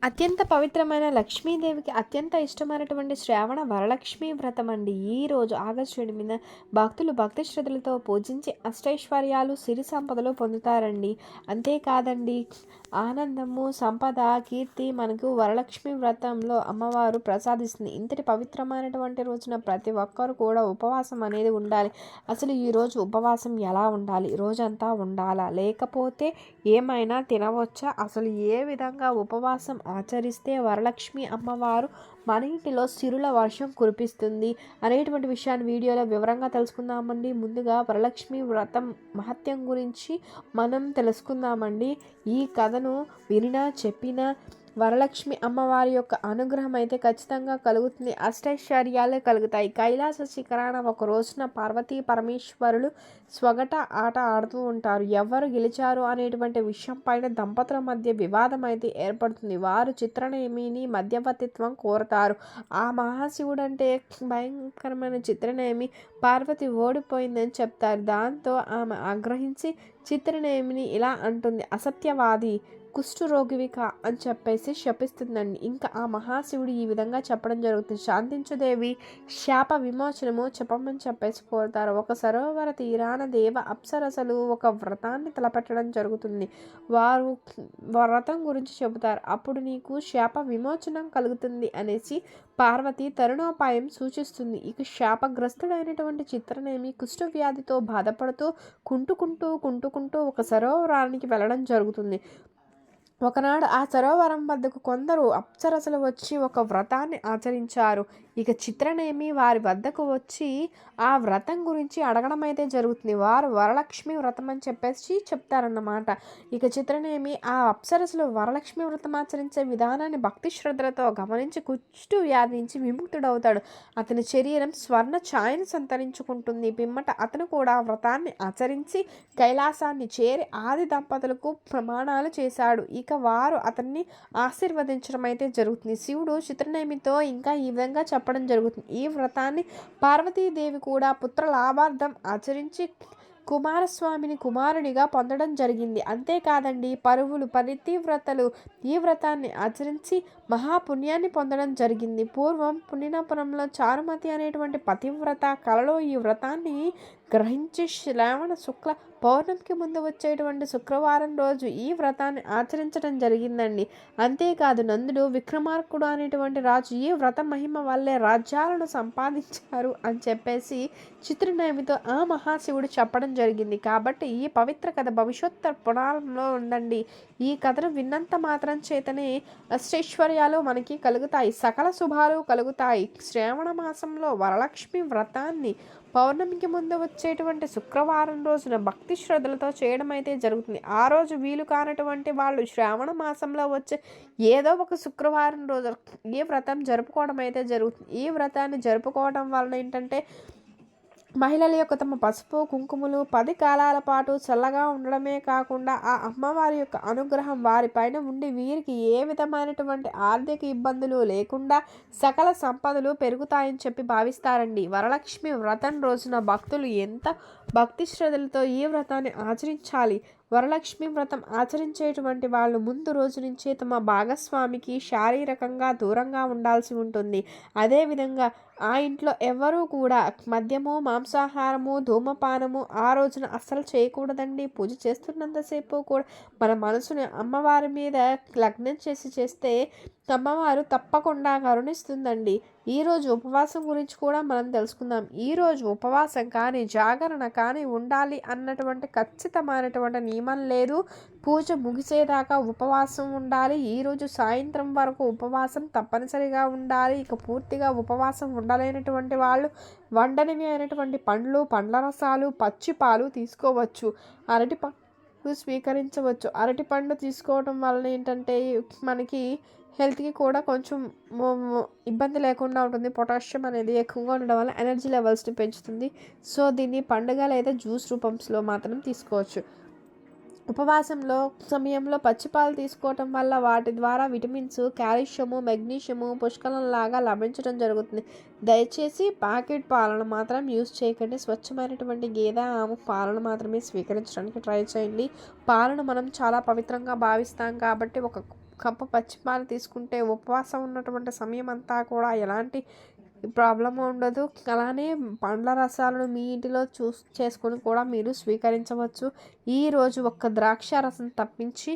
అత్యంత పవిత్రమైన లక్ష్మీదేవికి అత్యంత ఇష్టమైనటువంటి శ్రావణ వరలక్ష్మి వ్రతం అండి. ఈరోజు ఆగస్టు 8న భక్తులు భక్తి శ్రద్ధలతో పూజించి అష్టైశ్వర్యాలు సిరి సంపదలు పొందుతారండి. అంతేకాదండి, ఆనందము సంపద కీర్తి మనకు వరలక్ష్మి వ్రతంలో అమ్మవారు ప్రసాదిస్తుంది. ఇంతటి పవిత్రమైనటువంటి రోజున ప్రతి ఒక్కరు కూడా ఉపవాసం అనేది ఉండాలి. అసలు ఈరోజు ఉపవాసం ఎలా ఉండాలి? రోజంతా ఉండాలా, లేకపోతే ఏమైనా తినవచ్చా? అసలు ఏ విధంగా ఉపవాసం ఆచరిస్తే వరలక్ష్మి అమ్మవారు మన ఇంటిలో సిరుల వర్షం కురిపిస్తుంది అనేటువంటి విషయాన్ని వీడియోలో వివరంగా తెలుసుకుందామండి. ముందుగా వరలక్ష్మి వ్రతం మహత్యం గురించి మనం తెలుసుకుందామండి. ఈ కథను వినినా చెప్పినా వరలక్ష్మి అమ్మవారి యొక్క అనుగ్రహం అయితే ఖచ్చితంగా కలుగుతుంది. అష్టైశ్వర్యాలే కలుగుతాయి. కైలాస శిఖరాన ఒక రోజున పార్వతీ పరమేశ్వరులు స్వగట ఆట ఆడుతూ ఉంటారు. ఎవరు గెలిచారు అనేటువంటి విషయం పైన దంపతుల మధ్య వివాదం అయితే ఏర్పడుతుంది. వారు చిత్రనేమిని మధ్యవర్తిత్వం కోరతారు. ఆ మహాశివుడు అంటే భయంకరమైన చిత్రనేమి పార్వతి ఓడిపోయిందని చెప్తారు. దాంతో ఆమె ఆగ్రహించి చిత్రనేమిని ఇలా అంటుంది, అసత్యవాది, కుష్ఠరోగివిక అని చెప్పేసి శపిస్తుందండి. ఇంకా ఆ మహాశివుడు ఈ విధంగా చెప్పడం జరుగుతుంది, శాంతించుదేవి, శాప విమోచనము చెప్పమని చెప్పేసి కోరుతారు. ఒక సరోవర తీరాన దేవ అప్సరసలు ఒక వ్రతాన్ని తలపెట్టడం జరుగుతుంది. వారు వ్రతం గురించి చెబుతారు. అప్పుడు నీకు శాప విమోచనం కలుగుతుంది అనేసి పార్వతి తరుణోపాయం సూచిస్తుంది. ఇక శాపగ్రస్తుడైనటువంటి చిత్రనేమి కుష్ఠ వ్యాధితో బాధపడుతూ కుంటుకుంటూ ఒక సరోవరానికి వెళ్ళడం జరుగుతుంది. ఒకనాడు ఆ సరోవరం వద్దకు కొందరు అప్సరసలు వచ్చి ఒక వ్రతాన్ని ఆచరించారు. ఇక చిత్రనేమి వారి వద్దకు వచ్చి ఆ వ్రతం గురించి అడగడం అయితే జరుగుతుంది. వారు వరలక్ష్మి వ్రతం అని చెప్పేసి చెప్తారన్నమాట. ఇక చిత్రనేమి ఆ అప్సరసలు వరలక్ష్మి వ్రతం ఆచరించే విధానాన్ని భక్తి శ్రద్ధలతో గమనించి కుష్టు వ్యాధి నుంచి విముక్తుడవుతాడు. అతని శరీరం స్వర్ణ ఛాయను సంతరించుకుంటుంది. పిమ్మట అతను కూడా వ్రతాన్ని ఆచరించి కైలాసాన్ని చేరి ఆది దంపతులకు ప్రమాణాలు చేశాడు. ఇక వారు అతన్ని ఆశీర్వదించడం అయితే జరుగుతుంది. శివుడు చిత్రనేమితో ఇంకా ఈ విధంగా చెప్పడం జరుగుతుంది, ఈ వ్రతాన్ని పార్వతీదేవి కూడా పుత్ర లాభార్థం ఆచరించి కుమారస్వామిని కుమారునిగా పొందడం జరిగింది. అంతేకాదండి, పరువులు పరితివ్రతలు ఈ వ్రతాన్ని ఆచరించి మహాపుణ్యాన్ని పొందడం జరిగింది. పూర్వం పుణ్యపురంలో చారుమతి అనేటువంటి పతివ్రత కలలో ఈ వ్రతాన్ని గ్రహించి శ్రావణ శుక్ల పౌర్ణమికి ముందు వచ్చేటువంటి శుక్రవారం రోజు ఈ వ్రతాన్ని ఆచరించడం జరిగిందండి. అంతేకాదు, నందుడు విక్రమార్కుడు అనేటువంటి రాజు ఈ వ్రత మహిమ వల్లే రాజ్యాలను సంపాదించారు అని చెప్పేసి చిత్రనేమితో ఆ మహాశివుడు చెప్పడం జరిగింది. కాబట్టి ఈ పవిత్ర కథ భవిష్యత్తు పురాణంలో ఉందండి. ఈ కథను విన్నంత మాత్రం చేతనే అష్టైశ్వర్యాలు మనకి కలుగుతాయి, సకల శుభాలు కలుగుతాయి. శ్రావణ మాసంలో వరలక్ష్మి వ్రతాన్ని పౌర్ణమికి ముందు వచ్చేటువంటి శుక్రవారం రోజున భక్తి శ్రద్ధలతో చేయడం అయితే జరుగుతుంది. ఆ రోజు వీలు కానటువంటి వాళ్ళు శ్రావణ మాసంలో వచ్చే ఏదో ఒక శుక్రవారం రోజు ఈ వ్రతం జరుపుకోవడం అయితే జరుగుతుంది. ఈ వ్రతాన్ని జరుపుకోవడం వలన ఏంటంటే మహిళల యొక్క తమ పసుపు కుంకుమలు 10 కాలాల పాటు చల్లగా ఉండడమే కాకుండా ఆ అమ్మవారి యొక్క అనుగ్రహం వారిపైన ఉండి వీరికి ఏ విధమైనటువంటి ఆర్థిక ఇబ్బందులు లేకుండా సకల సంపదలు పెరుగుతాయని చెప్పి భావిస్తారండి. వరలక్ష్మి వ్రతం రోజున భక్తులు ఎంత భక్తి శ్రద్ధలతో ఈ వ్రతాన్ని ఆచరించాలి. వరలక్ష్మి వ్రతం ఆచరించేటువంటి వాళ్ళు ముందు రోజు నుంచే తమ భాగస్వామికి శారీరకంగా దూరంగా ఉండాల్సి ఉంటుంది. అదేవిధంగా ఆ ఇంట్లో ఎవరూ కూడా మద్యము మాంసాహారము ధూమపానము ఆ రోజున అస్సలు చేయకూడదండి. పూజ చేస్తున్నంతసేపు కూడా మన మనసుని అమ్మవారి మీద లగ్నం చేస్తే అమ్మవారు తప్పకుండా కరుణిస్తుందండి. ఈరోజు ఉపవాసం గురించి కూడా మనం తెలుసుకుందాం. ఈరోజు ఉపవాసం కానీ జాగరణ కానీ ఉండాలి అన్నటువంటి ఖచ్చితమైనటువంటి నియమం లేదు. పూజ ముగిసేదాకా ఉపవాసం ఉండాలి. ఈరోజు సాయంత్రం వరకు ఉపవాసం తప్పనిసరిగా ఉండాలి. ఇక పూర్తిగా ఉపవాసం ఉండలేనటువంటి వాళ్ళు వండనివి అయినటువంటి పండ్లు, పండ్ల రసాలు, పచ్చి పాలు తీసుకోవచ్చు. అరటి పండు స్వీకరించవచ్చు. అరటి పండు తీసుకోవడం వలన ఏంటంటే మనకి హెల్త్కి కూడా కొంచెం ఇబ్బంది లేకుండా ఉంటుంది. పొటాషియం అనేది ఎక్కువగా ఉండడం వల్ల ఎనర్జీ లెవెల్స్ని పెంచుతుంది. సో దీన్ని పండుగ లేదా జ్యూస్ రూపంలో మాత్రం తీసుకోవచ్చు. ఉపవాసంలో సమయంలో పచ్చిపాలు తీసుకోవటం వల్ల వాటి ద్వారా విటమిన్స్, కాల్షియము, మెగ్నీషియము పుష్కలంలాగా లభించడం జరుగుతుంది. దయచేసి ప్యాకెట్ పాలను మాత్రం యూజ్ చేయకండి. స్వచ్ఛమైనటువంటి గేదె ఆవు పాలను మాత్రమే స్వీకరించడానికి ట్రై చేయండి. పాలను మనం చాలా పవిత్రంగా భావిస్తాం కాబట్టి ఒక కప్పు పచ్చిపాలు తీసుకుంటే ఉపవాసం ఉన్నటువంటి సమయం అంతా కూడా ఎలాంటి ప్రాబ్లం ఉండదు. అలానే పండ్ల రసాలను మీ ఇంటిలో చేసుకొని కూడా మీరు స్వీకరించవచ్చు. ఈరోజు ఒక్క ద్రాక్ష రసం తప్పించి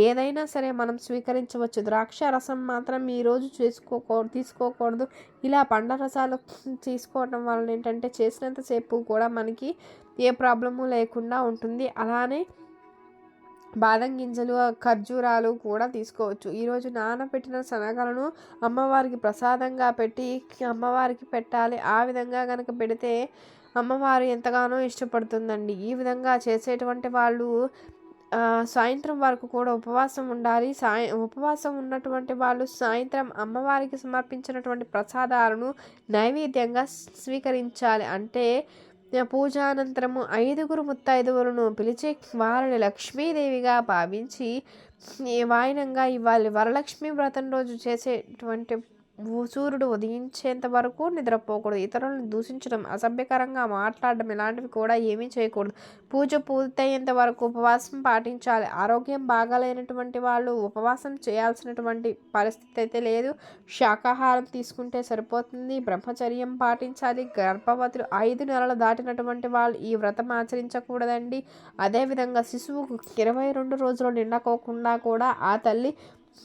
ఏదైనా సరే మనం స్వీకరించవచ్చు. ద్రాక్ష రసం మాత్రం ఈరోజు తీసుకోకూడదు. ఇలా పండ్ల రసాలు తీసుకోవటం వలన ఏంటంటే చేసినంతసేపు కూడా మనకి ఏ ప్రాబ్లము లేకుండా ఉంటుంది. అలానే బాదం గింజలు, ఖర్జూరాలు కూడా తీసుకోవచ్చు. ఈరోజు నానబెట్టిన శనగలను అమ్మవారికి ప్రసాదంగా పెట్టి అమ్మవారికి పెట్టాలి. ఆ విధంగా కనుక పెడితే అమ్మవారు ఎంతగానో ఇష్టపడుతుందండి. ఈ విధంగా చేసేటువంటి వాళ్ళు సాయంత్రం వరకు కూడా ఉపవాసం ఉండాలి. ఉపవాసం ఉన్నటువంటి వాళ్ళు సాయంత్రం అమ్మవారికి సమర్పించినటువంటి ప్రసాదాలను నైవేద్యంగా స్వీకరించాలి. అంటే పూజానంతరము 5గురు ముత్తైదువులను పిలిచి వారిని లక్ష్మీదేవిగా భావించి వాయినంగా ఇవ్వాలి. వరలక్ష్మి వ్రతం రోజు చేసేటువంటి సూర్యుడు ఉదయించేంత వరకు నిద్రపోకూడదు. ఇతరులను దూషించడం, అసభ్యకరంగా మాట్లాడడం ఇలాంటివి కూడా ఏమీ చేయకూడదు. పూజ పూర్తయ్యేంత వరకు ఉపవాసం పాటించాలి. ఆరోగ్యం బాగాలేనటువంటి వాళ్ళు ఉపవాసం చేయాల్సినటువంటి పరిస్థితి అయితే లేదు. శాకాహారం తీసుకుంటే సరిపోతుంది. బ్రహ్మచర్యం పాటించాలి. గర్భవతులు 5 నెలలు దాటినటువంటి వాళ్ళు ఈ వ్రతం ఆచరించకూడదండి. అదేవిధంగా శిశువుకు 22 రోజులు నిండకోకుండా కూడా ఆ తల్లి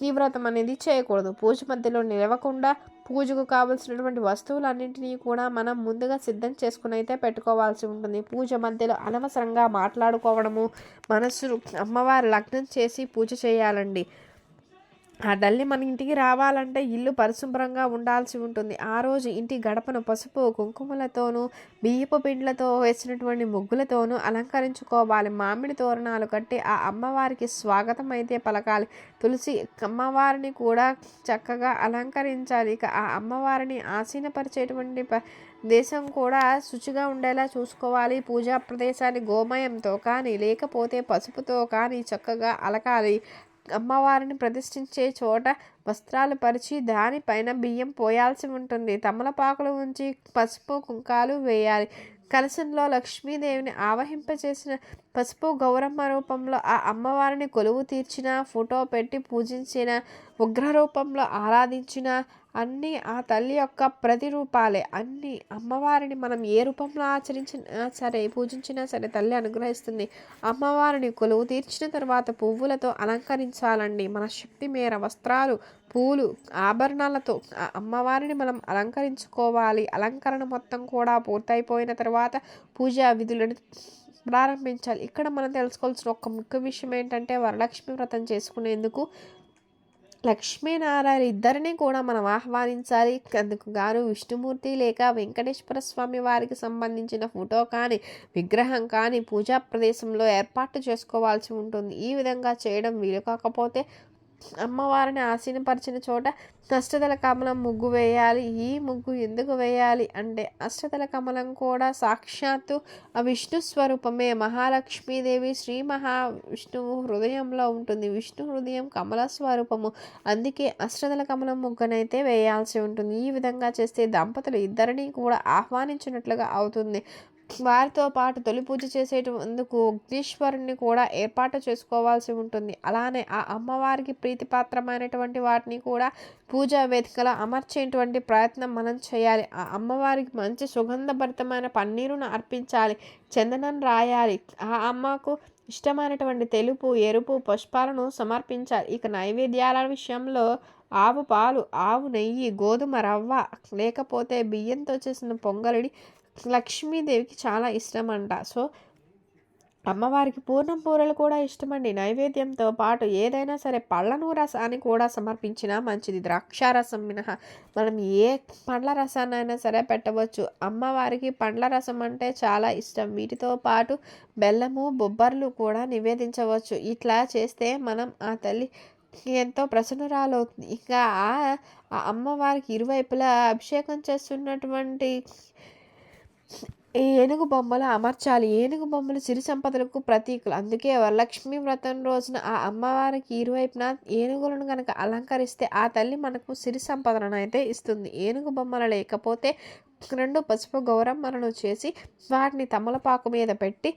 ఈ వ్రతం అనేది చేయకూడదు. పూజ మధ్యలో నిలవకుండా పూజకు కావలసినటువంటి వస్తువులన్నింటినీ కూడా మనం ముందుగా సిద్ధం చేసుకుని అయితే పెట్టుకోవాల్సి ఉంటుంది. పూజ మధ్యలో అనవసరంగా మాట్లాడుకోవడము, మనస్సును అమ్మవారి లగ్నం చేసి పూజ చేయాలండి. ఆ తల్లి మన ఇంటికి రావాలంటే ఇల్లు పరిశుభ్రంగా ఉండాల్సి ఉంటుంది. ఆ రోజు ఇంటి గడపను పసుపు కుంకుమలతోనూ బియ్యపు పిండ్లతో వేసినటువంటి ముగ్గులతోనూ అలంకరించుకోవాలి. మామిడి తోరణాలు కట్టి ఆ అమ్మవారికి స్వాగతం అయితే పలకాలి. తులసి అమ్మవారిని కూడా చక్కగా అలంకరించాలి. ఇక ఆ అమ్మవారిని ఆసీనపరిచేటువంటి దేశం కూడా శుచిగా ఉండేలా చూసుకోవాలి. పూజా ప్రదేశాన్ని గోమయంతో కానీ లేకపోతే పసుపుతో కానీ చక్కగా అలకాలి. అమ్మవారిని ప్రతిష్ఠించే చోట వస్త్రాలు పరిచి దానిపైన బియ్యం పోయాల్సి ఉంటుంది. తమలపాకులు ఉంచి పసుపు కుంకాలు వేయాలి. కలశంలో లక్ష్మీదేవిని ఆవహింపచేసిన పసుపు గౌరమ్మ రూపంలో ఆ అమ్మవారిని కొలువు తీర్చిన, ఫోటో పెట్టి పూజించిన, ఉగ్ర రూపంలో ఆరాధించిన అన్నీ ఆ తల్లి యొక్క ప్రతిరూపాలే. అన్నీ అమ్మవారిని మనం ఏ రూపంలో ఆచరించినా సరే పూజించినా సరే తల్లి అనుగ్రహిస్తుంది. అమ్మవారిని కొలువు తీర్చిన తర్వాత పువ్వులతో అలంకరించాలండి. మన శక్తి మేర వస్త్రాలు, పూలు, ఆభరణాలతో ఆ అమ్మవారిని మనం అలంకరించుకోవాలి. అలంకరణ మొత్తం కూడా పూర్తయిపోయిన తర్వాత పూజా విధులను ప్రారంభించాలి. ఇక్కడ మనం తెలుసుకోవాల్సిన ఒక ముఖ్య విషయం ఏంటంటే వరలక్ష్మి వ్రతం చేసుకునేందుకు లక్ష్మీనారాయణ ఇద్దరిని కూడా మనం ఆహ్వానించాలి. అందుకు గాను విష్ణుమూర్తి లేక వెంకటేశ్వర స్వామి వారికి సంబంధించిన ఫోటో కానీ విగ్రహం కానీ పూజా ప్రదేశంలో ఏర్పాటు చేసుకోవాల్సి ఉంటుంది. ఈ విధంగా చేయడం వీలు కాకపోతే అమ్మవారిని ఆసీనపరిచిన చోట అష్టదళ కమలం ముగ్గు వేయాలి. ఈ ముగ్గు ఎందుకు వేయాలి అంటే అష్టదళ కమలం కూడా సాక్షాత్తు ఆ విష్ణు స్వరూపమే. మహాలక్ష్మీదేవి శ్రీ మహావిష్ణువు హృదయంలో ఉంటుంది. విష్ణు హృదయం కమల స్వరూపము. అందుకే అష్టదళ కమలం ముగ్గునైతే వేయాల్సి ఉంటుంది. ఈ విధంగా చేస్తే దంపతులు ఇద్దరిని కూడా ఆహ్వానించినట్లుగా అవుతుంది. వారితో పాటు తొలి పూజ చేసేటందుకు అగ్నీశ్వరుని కూడా ఏర్పాటు చేసుకోవాల్సి ఉంటుంది. అలానే ఆ అమ్మవారికి ప్రీతిపాత్రమైనటువంటి వాటిని కూడా పూజా వేదికలో అమర్చేటువంటి ప్రయత్నం మనం చేయాలి. ఆ అమ్మవారికి మంచి సుగంధభరితమైన పన్నీరును అర్పించాలి. చందనం రాయాలి. ఆ అమ్మకు ఇష్టమైనటువంటి తెలుపు, ఎరుపు పుష్పాలను సమర్పించాలి. ఇక నైవేద్యాల విషయంలో ఆవు పాలు, ఆవు నెయ్యి, గోధుమ రవ్వ లేకపోతే బియ్యంతో చేసిన పొంగలిని లక్ష్మీదేవికి చాలా ఇష్టం అంట. సో అమ్మవారికి పూర్ణం పూరలు కూడా ఇష్టమండి. నైవేద్యంతో పాటు ఏదైనా సరే పళ్ళను రసాన్ని కూడా సమర్పించినా మంచిది. ద్రాక్షారసం మినహా మనం ఏ పండ్ల రసాన్నైనా సరే పెట్టవచ్చు. అమ్మవారికి పండ్ల రసం అంటే చాలా ఇష్టం. వీటితో పాటు బెల్లము, బొబ్బర్లు కూడా నివేదించవచ్చు. ఇట్లా చేస్తే మనం ఆ తల్లి ఎంతో ప్రసన్నురాలవుతుంది. ఇంకా ఆ అమ్మవారికి ఇరువైపులా అభిషేకం చేస్తున్నటువంటి ఈ ఏనుగు బొమ్మలు అమర్చాలి. ఏనుగు బొమ్మలు సిరి సంపదలకు ప్రతీకలు. అందుకే వరలక్ష్మి వ్రతం రోజున ఆ అమ్మవారికి ఇరువైపున ఏనుగులను గనక అలంకరిస్తే ఆ తల్లి మనకు సిరి సంపదలనైతే ఇస్తుంది. ఏనుగు బొమ్మలు లేకపోతే 2 పసుపు గౌరమ్మలను చేసి వాటిని తమలపాకు మీద పెట్టి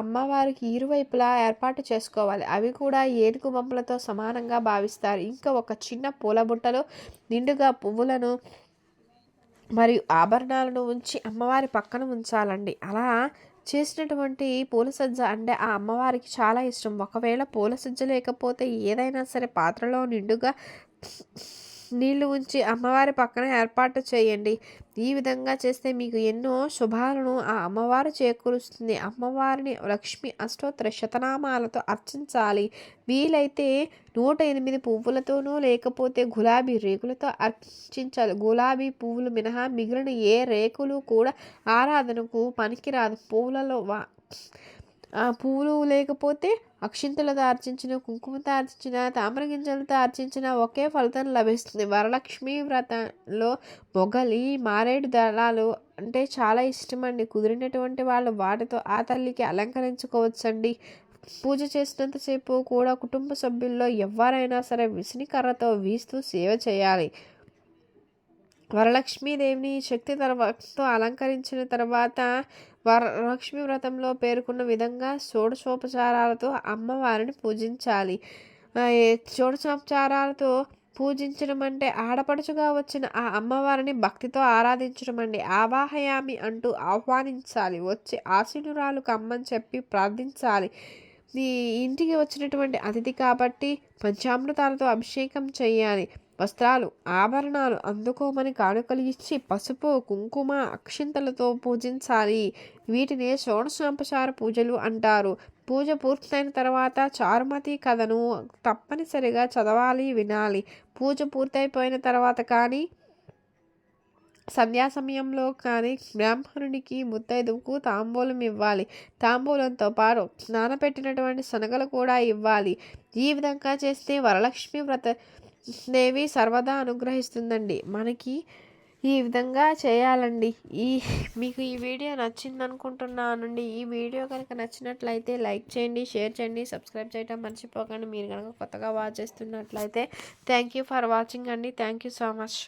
అమ్మవారికి ఇరువైపులా ఏర్పాటు చేసుకోవాలి. అవి కూడా ఏనుగు బొమ్మలతో సమానంగా భావిస్తారు. ఇంకా ఒక చిన్న పూల బుట్టలో నిండుగా పువ్వులను మరియు ఆభరణాలను ఉంచి అమ్మవారి పక్కన ఉంచాలండి. అలా చేసినటువంటి పూల సజ్జ అంటే ఆ అమ్మవారికి చాలా ఇష్టం. ఒకవేళ పూల సజ్జ లేకపోతే ఏదైనా సరే పాత్రలో నిండుగా నీళ్లు ఉంచి అమ్మవారి పక్కన ఏర్పాటు చేయండి. ఈ విధంగా చేస్తే మీకు ఎన్నో శుభాలను ఆ అమ్మవారు చేకూరుస్తుంది. అమ్మవారిని లక్ష్మి అష్టోత్తర శతనామాలతో అర్చించాలి. వీలైతే 108 పువ్వులతోనూ లేకపోతే గులాబీ రేకులతో అర్చించాలి. గులాబీ పువ్వులు మినహా మిగిలిన ఏ రేకులు కూడా ఆరాధనకు పనికిరాదు. పువ్వులు లేకపోతే అక్షింతలతో అర్చించిన, కుంకుమతో అర్చించిన, తామర గింజలతో అర్చించిన ఒకే ఫలితం లభిస్తుంది. వరలక్ష్మి వ్రతంలో మొగలి, మారేడు దళాలు అంటే చాలా ఇష్టమండి. కుదిరినటువంటి వాళ్ళు వాటితో ఆ తల్లికి అలంకరించుకోవచ్చండి. పూజ చేసినంతసేపు కూడా కుటుంబ సభ్యుల్లో ఎవరైనా సరే విసినికర్రతో వీస్తూ సేవ చేయాలి. వరలక్ష్మీదేవిని శక్తి తర్వాతతో అలంకరించిన తర్వాత వరలక్ష్మి వ్రతంలో పేర్కొన్న విధంగా షోడశోపచారాలతో అమ్మవారిని పూజించాలి. షోడశోపచారాలతో పూజించడం అంటే ఆడపడుచుగా వచ్చిన ఆ అమ్మవారిని భక్తితో ఆరాధించడం అండి. ఆవాహయామి అంటూ ఆహ్వానించాలి. వచ్చి ఆశీనురాలు కమ్మని చెప్పి ప్రార్థించాలి. ఈ ఇంటికి వచ్చినటువంటి అతిథి కాబట్టి పంచామృతాలతో అభిషేకం చేయాలి. వస్త్రాలు, ఆభరణాలు అందుకోమని కానుకలు ఇచ్చి పసుపు, కుంకుమ, అక్షింతలతో పూజించాలి. వీటిని షోడశోపచార పూజలు అంటారు. పూజ పూర్తయిన తర్వాత చారుమతి కథను తప్పనిసరిగా చదవాలి, వినాలి. పూజ పూర్తయిపోయిన తర్వాత కానీ సంధ్యా సమయంలో కానీ బ్రాహ్మణునికి ముత్తైదువుకు తాంబూలం ఇవ్వాలి. తాంబూలంతో పాటు నానబెట్టినటువంటి శనగలు కూడా ఇవ్వాలి. ఈ విధంగా చేస్తే వరలక్ష్మి వ్రత దేవి సర్వదా అనుగ్రహిస్తుందండి. మనకి ఈ విధంగా చేయాలండి. మీకు ఈ వీడియో నచ్చింది అనుకుంటున్నానండి. ఈ వీడియో కనుక నచ్చినట్లయితే లైక్ చేయండి, షేర్ చేయండి, సబ్స్క్రైబ్ చేయడం మర్చిపోకండి. మీరు కనుక కొత్తగా వాచ్ చేస్తున్నట్లయితే థ్యాంక్ యూ ఫర్ వాచింగ్ అండి. Thank you so much.